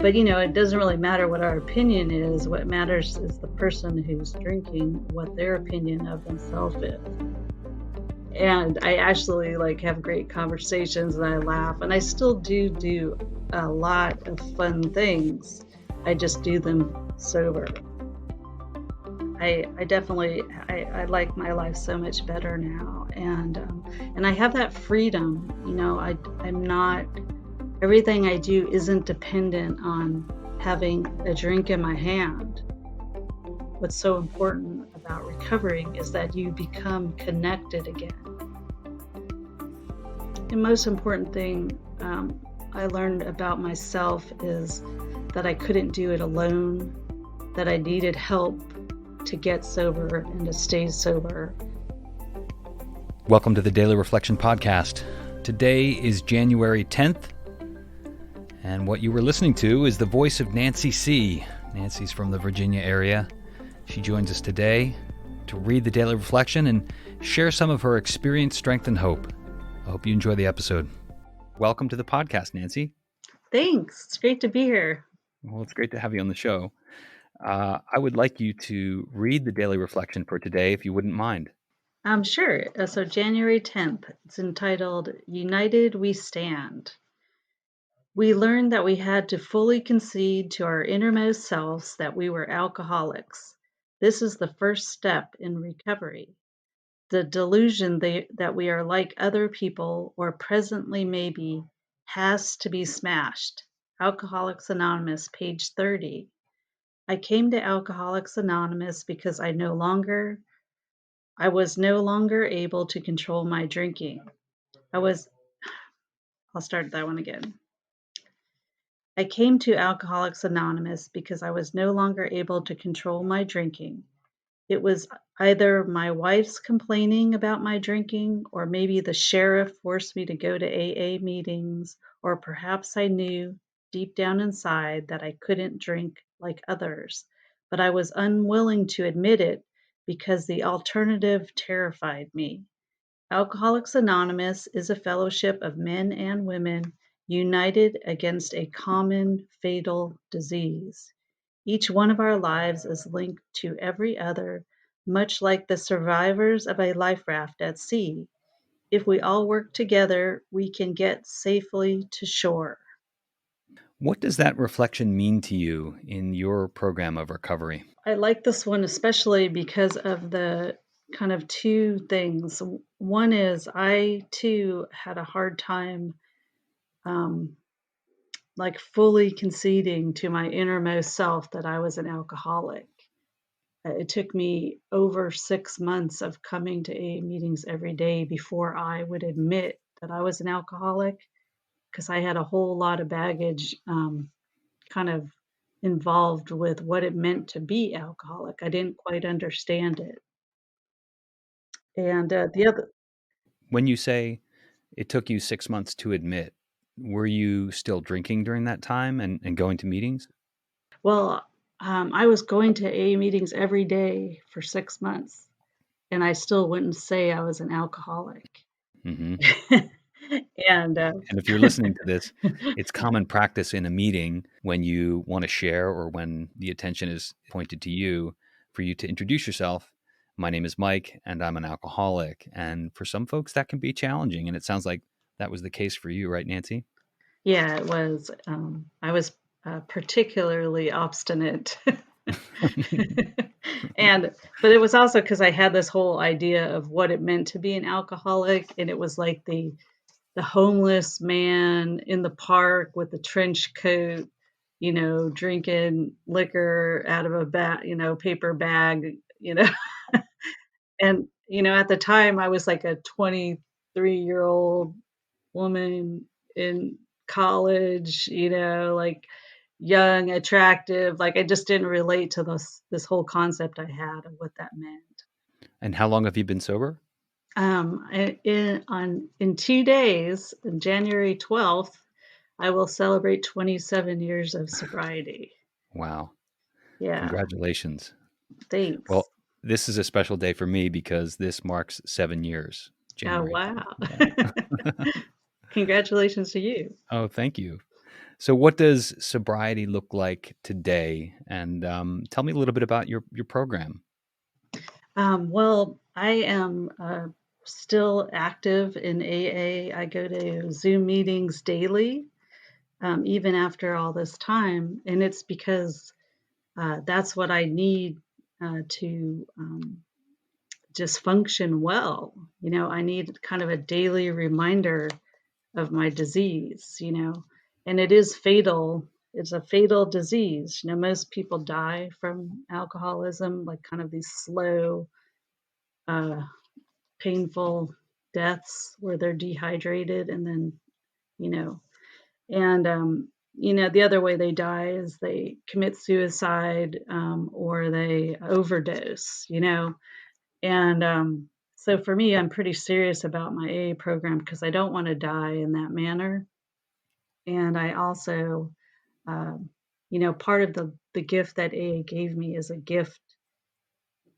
But, it doesn't really matter what our opinion is. What matters is the person who's drinking, what their opinion of themselves is. And I actually have great conversations and I laugh, and I still do a lot of fun things. I just do them sober. I definitely I like my life so much better now, and I have that freedom. I'm not, everything I do isn't dependent on having a drink in my hand. What's so important about recovering is that you become connected again. The most important thing I learned about myself is that I couldn't do it alone, that I needed help to get sober and to stay sober. Welcome to the Daily Reflection Podcast. Today is January 10th, and what you were listening to is the voice of Nancy C. Nancy's from the Virginia area. She joins us today to read the Daily Reflection and share some of her experience, strength, and hope. I hope you enjoy the episode. Welcome to the podcast, Nancy. Thanks. It's great to be here. Well, it's great to have you on the show. I would like you to read the Daily Reflection for today, if you wouldn't mind. Sure. So January 10th, it's entitled, United We Stand. We learned that we had to fully concede to our innermost selves that we were alcoholics. This is the first step in recovery. The delusion that we are like other people, or presently maybe, has to be smashed. Alcoholics Anonymous, page 30. I came to Alcoholics Anonymous because I was no longer able to control my drinking. I'll start that one again. I came to Alcoholics Anonymous because I was no longer able to control my drinking. It was either my wife's complaining about my drinking, or maybe the sheriff forced me to go to AA meetings, or perhaps I knew deep down inside that I couldn't drink like others, but I was unwilling to admit it because the alternative terrified me. Alcoholics Anonymous is a fellowship of men and women united against a common fatal disease. Each one of our lives is linked to every other, much like the survivors of a life raft at sea. If we all work together, we can get safely to shore. What does that reflection mean to you in your program of recovery? I like this one especially because of the kind of two things. One is I too had a hard time fully conceding to my innermost self that I was an alcoholic. It took me over 6 months of coming to AA meetings every day before I would admit that I was an alcoholic, because I had a whole lot of baggage kind of involved with what it meant to be alcoholic. I didn't quite understand it. And the other, When you say it took you 6 months to admit, were you still drinking during that time and going to meetings? well, I was going to AA meetings every day for 6 months, and I still wouldn't say I was an alcoholic. Mm-hmm. And And if you're listening to this, it's common practice in a meeting when you want to share or when the attention is pointed to you for you to introduce yourself. My name is Mike and I'm an alcoholic. And for some folks, that can be challenging. And it sounds like that was the case for you, right, Nancy? yeah, it was. I was particularly obstinate. But it was also because I had this whole idea of what it meant to be an alcoholic, and it was like the homeless man in the park with the trench coat, drinking liquor out of a paper bag, and at the time I was like a 23-year-old woman in college, like young, attractive. Like I just didn't relate to this whole concept I had of what that meant. And how long have you been sober? In 2 days, on January 12th, I will celebrate 27 years of sobriety. Wow. Yeah, Congratulations. thanks. Well, this is a special day for me because this marks 7 years. Oh, January 10th. wow. Yeah. Congratulations to you. Oh, thank you. So, what does sobriety look like today? And tell me a little bit about your program. Well, I am still active in AA. I go to Zoom meetings daily, even after all this time. And it's because that's what I need to just function well. I need kind of a daily reminder of my disease. And it is fatal. It's a fatal disease. Most people die from alcoholism, like kind of these slow, uh, painful deaths where they're dehydrated and then, you know, and, the other way they die is they commit suicide or they overdose. And so for me, I'm pretty serious about my AA program because I don't want to die in that manner. And I also, part of the gift that AA gave me is a gift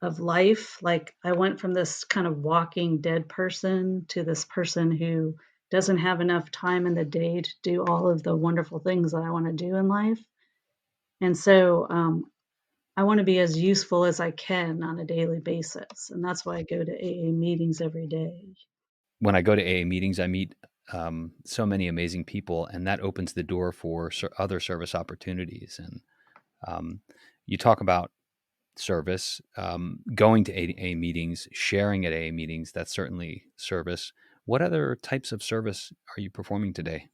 of life. Like I went from this kind of walking dead person to this person who doesn't have enough time in the day to do all of the wonderful things that I want to do in life. And so I want to be as useful as I can on a daily basis. And that's why I go to AA meetings every day. When I go to AA meetings, I meet so many amazing people, and that opens the door for other service opportunities. And um, you talk about service, going to AA meetings, sharing at AA meetings. That's certainly service. What other types of service are you performing today?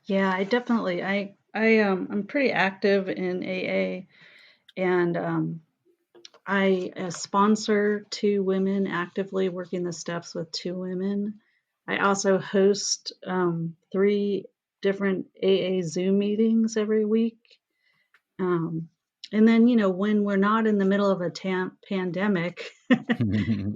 Yeah, I definitely I'm pretty active in AA and I sponsor two women, actively working the steps with two women. I also host three different AA Zoom meetings every week. Um, and then, when we're not in the middle of a pandemic,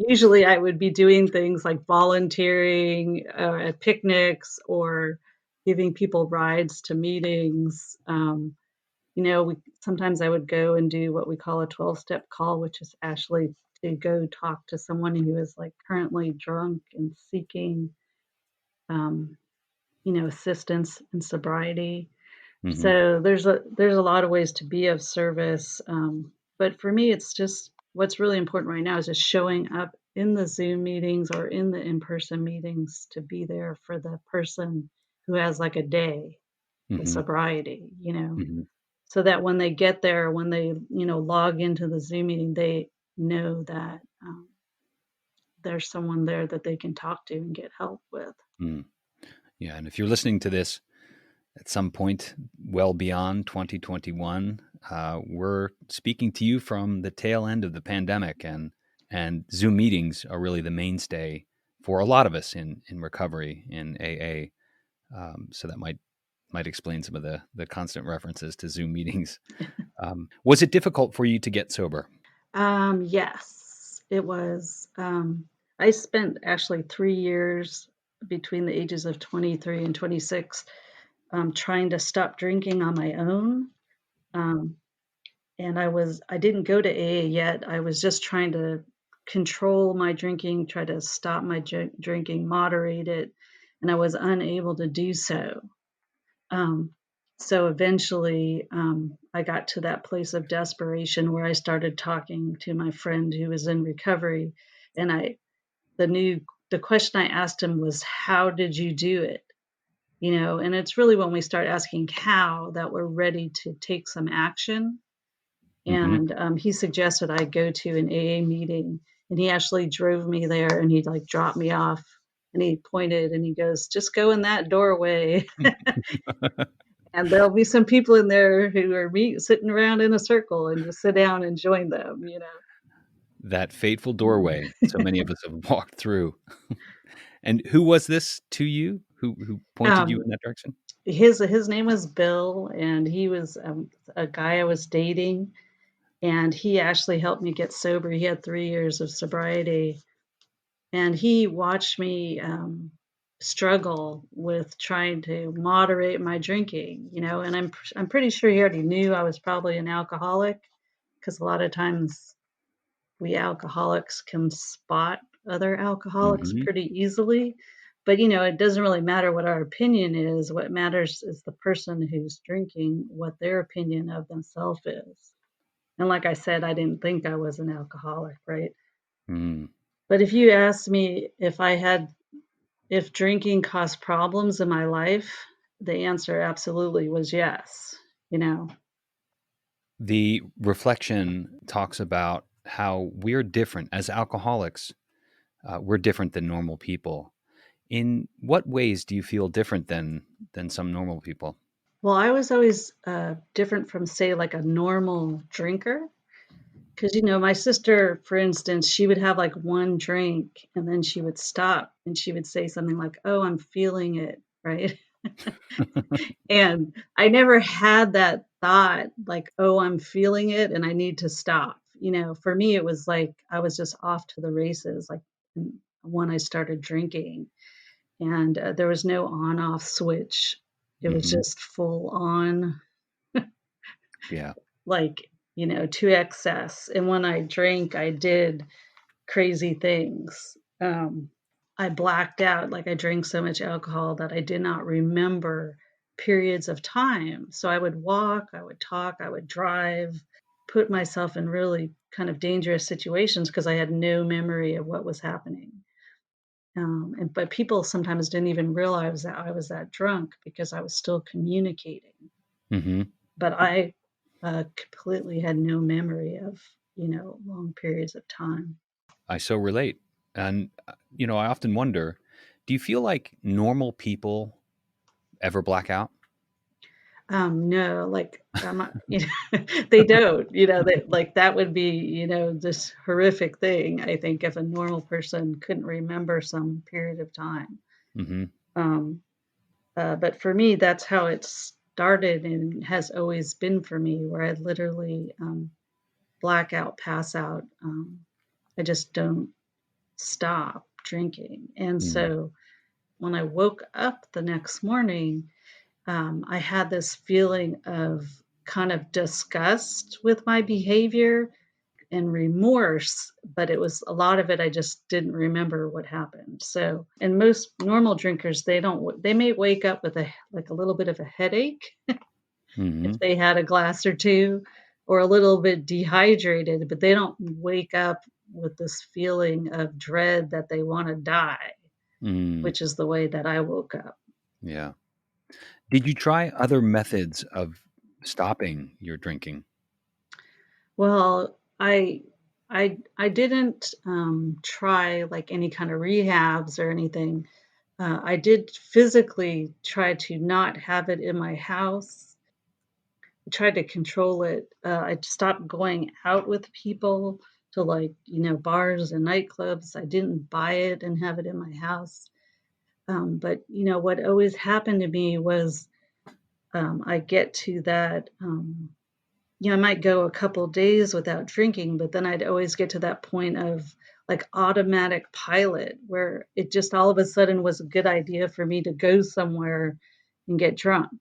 usually I would be doing things like volunteering at picnics or giving people rides to meetings. We sometimes I would go and do what we call a 12-step call, which is actually to go talk to someone who is like currently drunk and seeking, um, assistance in sobriety. Hmm. So there's a lot of ways to be of service. But for me, it's just what's really important right now is just showing up in the Zoom meetings or in the in-person meetings to be there for the person who has like a day of Hmm. sobriety. Hmm. So that when they get there, when they, log into the Zoom meeting, they know that there's someone there that they can talk to and get help with. Mm. Yeah, and if you're listening to this at some point well beyond 2021, we're speaking to you from the tail end of the pandemic, and Zoom meetings are really the mainstay for a lot of us in recovery in AA. So that might explain some of the constant references to Zoom meetings. Was it difficult for you to get sober? Yes, it was. I spent actually 3 years between the ages of 23 and 26 trying to stop drinking on my own. Um, and I didn't go to AA yet. I was just trying to control my drinking, try to stop my drinking, moderate it, and I was unable to do so. Um, so eventually, I got to that place of desperation where I started talking to my friend who was in recovery, and the question I asked him was, "How did you do it?" And it's really when we start asking how that we're ready to take some action. Hmm. And he suggested I go to an AA meeting, and he actually drove me there, and he like dropped me off, and he pointed, and he goes, "Just go in that doorway." And there'll be some people in there who are sitting around in a circle and just sit down and join them. That fateful doorway so many of us have walked through. And who was this to you? Who pointed you um, in that direction? his name was Bill, and he was a guy I was dating, and he actually helped me get sober. He had 3 years of sobriety, and he watched me struggle with trying to moderate my drinking. And I'm pretty sure he already knew I was probably an alcoholic because a lot of times we alcoholics can spot other alcoholics Hmm. pretty easily. But it doesn't really matter what our opinion is. What matters is the person who's drinking, what their opinion of themselves is. And like I said, I didn't think I was an alcoholic, right? Mm. But if you asked me if drinking caused problems in my life, the answer absolutely was yes, you know. The reflection talks about how we're different as alcoholics. We're different than normal people. In what ways do you feel different than some normal people? Well, I was always different from, say, like a normal drinker. Because, my sister, for instance, she would have like one drink and then she would stop and she would say something like, "Oh, I'm feeling it." Right. And I never had that thought like, "Oh, I'm feeling it and I need to stop." For me, it was like I was just off to the races, like when I started drinking. And there was no on off switch. It was Hmm. just full on, Yeah. like, to excess. And when I drank, I did crazy things. I blacked out, like, I drank so much alcohol that I did not remember periods of time. So I would walk, I would talk, I would drive, put myself in really kind of dangerous situations because I had no memory of what was happening. But people sometimes didn't even realize that I was that drunk because I was still communicating. Hmm. But I completely had no memory of, long periods of time. I so relate. And, I often wonder, do you feel like normal people ever black out? No, like, I'm not, they don't, they, like, that would be, this horrific thing, I think, if a normal person couldn't remember some period of time. Hmm. Um, but for me, that's how it started and has always been for me, where I literally black out, pass out. I just don't stop drinking. And Mm. so when I woke up the next morning, I had this feeling of kind of disgust with my behavior and remorse, but it was a lot of it I just didn't remember what happened. So, and most normal drinkers, they may wake up with a little bit of a headache if Hmm. they had a glass or two, or a little bit dehydrated, but they don't wake up with this feeling of dread that they want to die, Mm. which is the way that I woke up. Yeah. Did you try other methods of stopping your drinking? Well, I didn't try like any kind of rehabs or anything. I did physically try to not have it in my house. I tried to control it. I stopped going out with people to, like, bars and nightclubs. I didn't buy it and have it in my house. But what always happened to me was I get to that. I might go a couple days without drinking, but then I'd always get to that point of like automatic pilot where it just all of a sudden was a good idea for me to go somewhere and get drunk,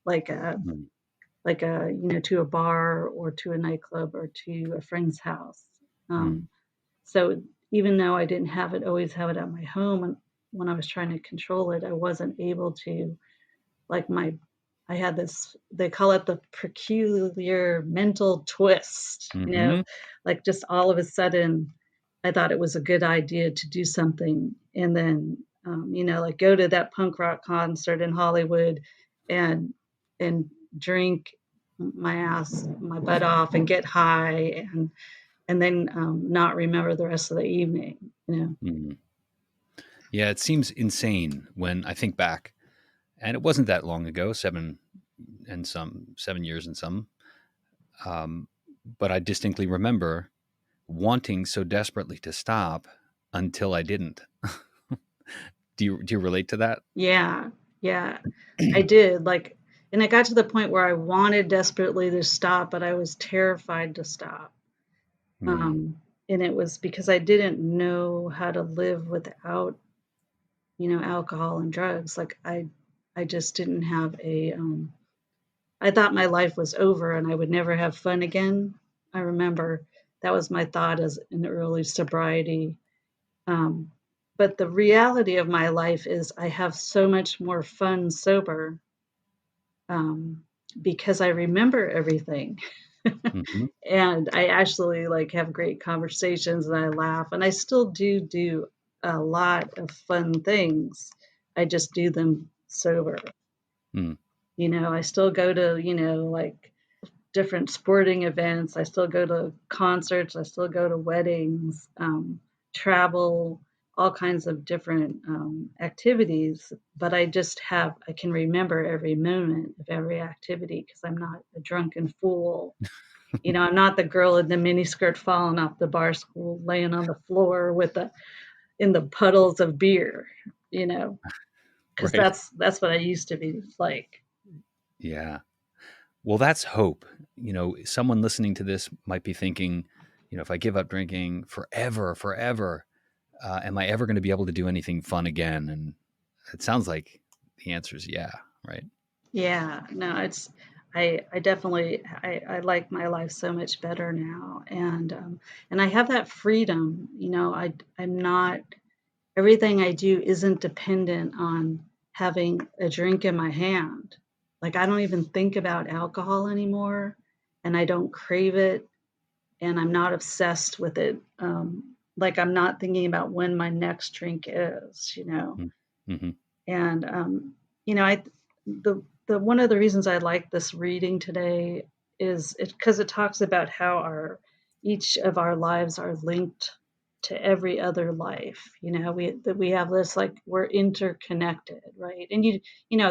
like Mm. to a bar or to a nightclub or to a friend's house. Mm. Um, so even though I didn't always have it at my home, and when I was trying to control it, I wasn't able to, like, I had this, they call it the peculiar mental twist, Hmm. like, just all of a sudden, I thought it was a good idea to do something, and then, like, go to that punk rock concert in Hollywood and and drink my butt off and get high and then, not remember the rest of the evening. Mm. Yeah, it seems insane when I think back, and it wasn't that long ago, 7 years and some. Um, but I distinctly remember wanting so desperately to stop until I didn't. Do you relate to that? Yeah, yeah, I did, like, and it got to the point where I wanted desperately to stop, but I was terrified to stop, Mm. um, and it was because I didn't know how to live without, alcohol and drugs, like, I just didn't have I thought my life was over and I would never have fun again. I remember that was my thought as in early sobriety, um, but the reality of my life is I have so much more fun sober, um, because I remember everything. Hmm. And I actually like have great conversations and I laugh and I still do a lot of fun things. I just do them sober. Mm. I still go to, like different sporting events. I still go to concerts. I still go to weddings, travel, all kinds of different activities. But I can remember every moment of every activity because I'm not a drunken fool. I'm not the girl in the miniskirt falling off the bar stool, laying on the floor in the puddles of beer, because Right. that's what I used to be like. Yeah. Well, that's hope. Someone listening to this might be thinking, if I give up drinking forever, am I ever going to be able to do anything fun again? And it sounds like the answer is yeah, right? Yeah, no, I definitely I like my life so much better now, and I have that freedom. I'm not everything I do isn't dependent on having a drink in my hand. Like I don't even think about alcohol anymore, and I don't crave it, and I'm not obsessed with it. Like I'm not thinking about when my next drink is. Mm-hmm. And I the one of the reasons I like this reading today is it because it talks about how our each of our lives are linked to every other life. We have this like we're interconnected, right? And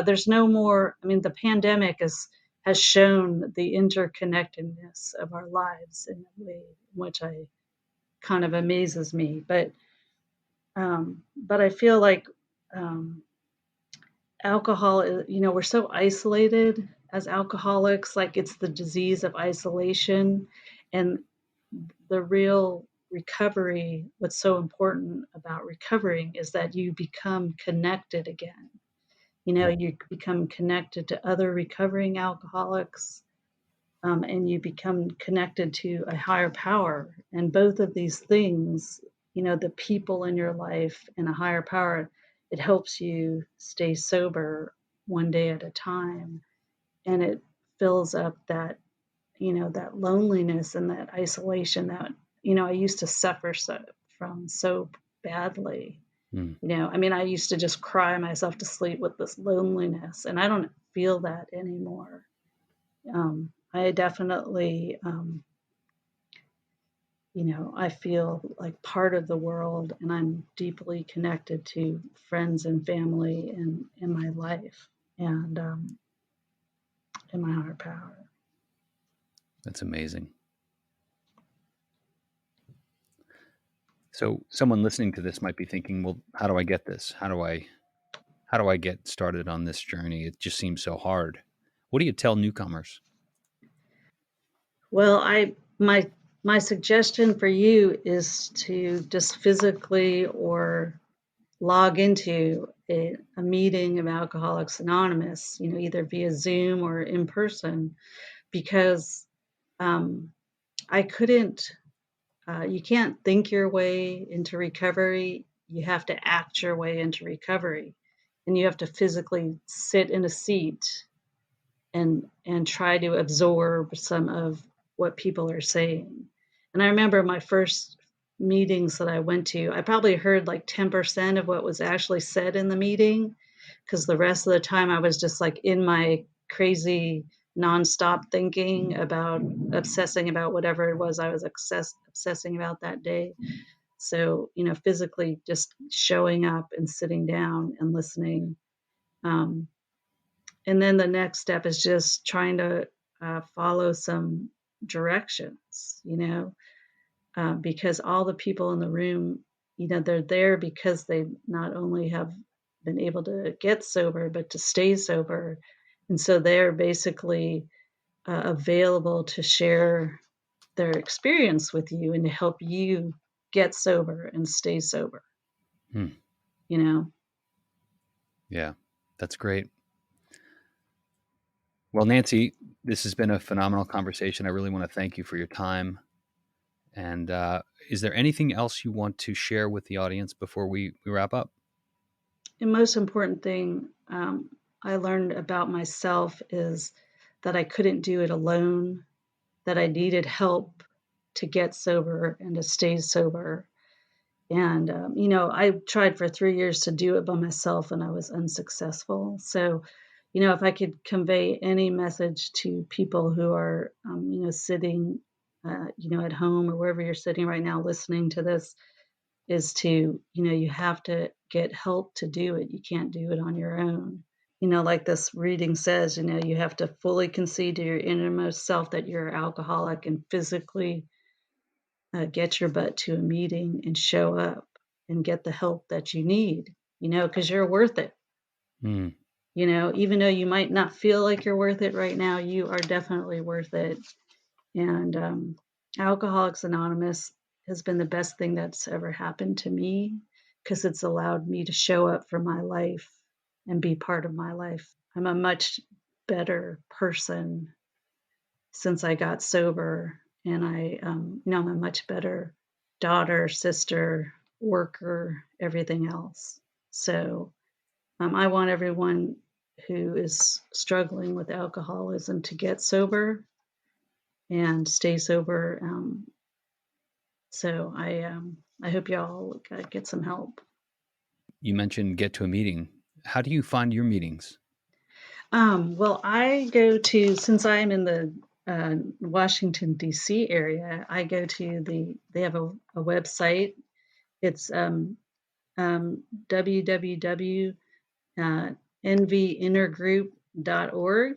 there's no more. I mean, the pandemic has shown the interconnectedness of our lives in a way which I kind of amazes me. But I feel like um, alcohol we're so isolated as alcoholics, like it's the disease of isolation. And the real recovery, what's so important about recovering is that you become connected again. You become connected to other recovering alcoholics, and you become connected to a higher power. And both of these things, the people in your life and a higher power, it helps you stay sober one day at a time. And it fills up that loneliness and that isolation that, I used to suffer from so badly. Mm. I mean, I used to just cry myself to sleep with this loneliness, and I don't feel that anymore. I definitely, I feel like part of the world and I'm deeply connected to friends and family in my life and in my higher power. That's amazing. So someone listening to this might be thinking, well, how do I get this? How do I get started on this journey? It just seems so hard. What do you tell newcomers? Well, my suggestion for you is to just physically or log into a meeting of Alcoholics Anonymous, either via Zoom or in person, because um, I couldn't. You can't think your way into recovery. You have to act your way into recovery, and you have to physically sit in a seat and try to absorb some of what people are saying. And I remember my first meetings that I went to, I probably heard like 10% of what was actually said in the meeting because the rest of the time I was just like in my crazy nonstop thinking about obsessing about whatever it was I was obsessing about that day. So, physically just showing up and sitting down and listening. Um, and then the next step is just trying to follow some directions, because all the people in the room, they're there because they not only have been able to get sober, but to stay sober. And so they're basically available to share their experience with you and to help you get sober and stay sober, Hmm. you know? Yeah, that's great. Well, Nancy, this has been a phenomenal conversation. I really want to thank you for your time And is there anything else you want to share with the audience before we wrap up? The most important thing I learned about myself is that I couldn't do it alone, that I needed help to get sober and to stay sober. And, I tried for 3 years to do it by myself and I was unsuccessful. So, if I could convey any message to people who are, sitting, at home or wherever you're sitting right now listening to this, is to, you have to get help to do it. You can't do it on your own. Like this reading says, you have to fully concede to your innermost self that you're alcoholic and physically get your butt to a meeting and show up and get the help that you need, because you're worth it. Mm. Even though you might not feel like you're worth it right now, you are definitely worth it. And Alcoholics Anonymous has been the best thing that's ever happened to me because it's allowed me to show up for my life and be part of my life. I'm a much better person since I got sober, and I'm a much better daughter, sister, worker, everything else. So I want everyone who is struggling with alcoholism to get sober and stay sober. So I hope y'all get some help. You mentioned get to a meeting. How do you find your meetings? Well, I go to, since I'm in the Washington, D.C. area, I go to they have a website. It's www.nvintergroup.org,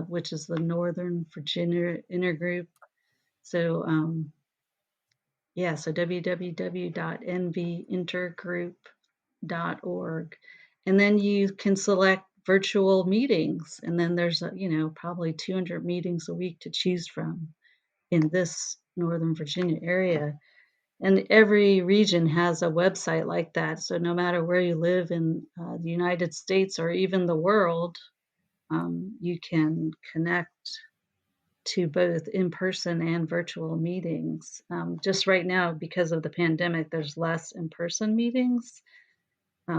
which is the Northern Virginia Intergroup. So, so www.nvintergroup.org. And then you can select virtual meetings. And then there's, probably 200 meetings a week to choose from in this Northern Virginia area. And every region has a website like that. So no matter where you live in the United States or even the world, you can connect to both in-person and virtual meetings. Just right now, because of the pandemic, there's less in-person meetings.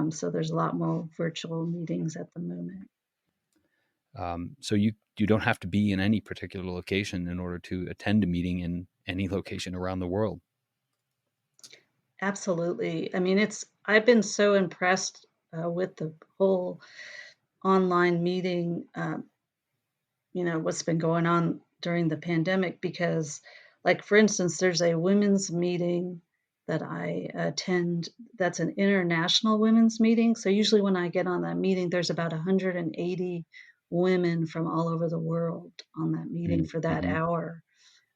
So there's a lot more virtual meetings at the moment. So you don't have to be in any particular location in order to attend a meeting in any location around the world. Absolutely. I mean, I've been so impressed with the whole online meeting, what's been going on during the pandemic, because, like, for instance, there's a women's meeting that I attend that's an international women's meeting. So usually when I get on that meeting, there's about 180 women from all over the world on that meeting for that Mm-hmm. hour.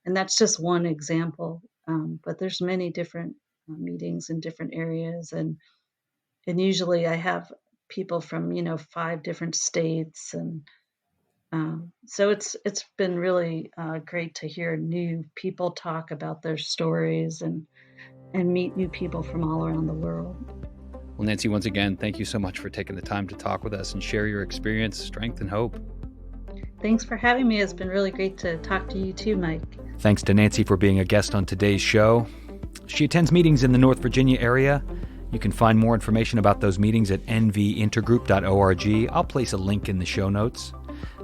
And that's just one example. But there's many different meetings in different areas. And usually I have people from, 5 different states. And so it's been really great to hear new people talk about their stories and meet new people from all around the world. Well, Nancy, once again, thank you so much for taking the time to talk with us and share your experience, strength, and hope. Thanks for having me. It's been really great to talk to you too, Mike. Thanks to Nancy for being a guest on today's show. She attends meetings in the North Virginia area. You can find more information about those meetings at nvintergroup.org. I'll place a link in the show notes.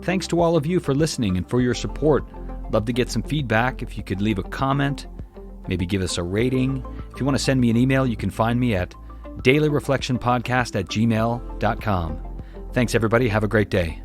Thanks to all of you for listening and for your support. Love to get some feedback. If you could leave a comment, maybe give us a rating. If you want to send me an email, you can find me at dailyreflectionpodcast@gmail.com. Thanks, everybody. Have a great day.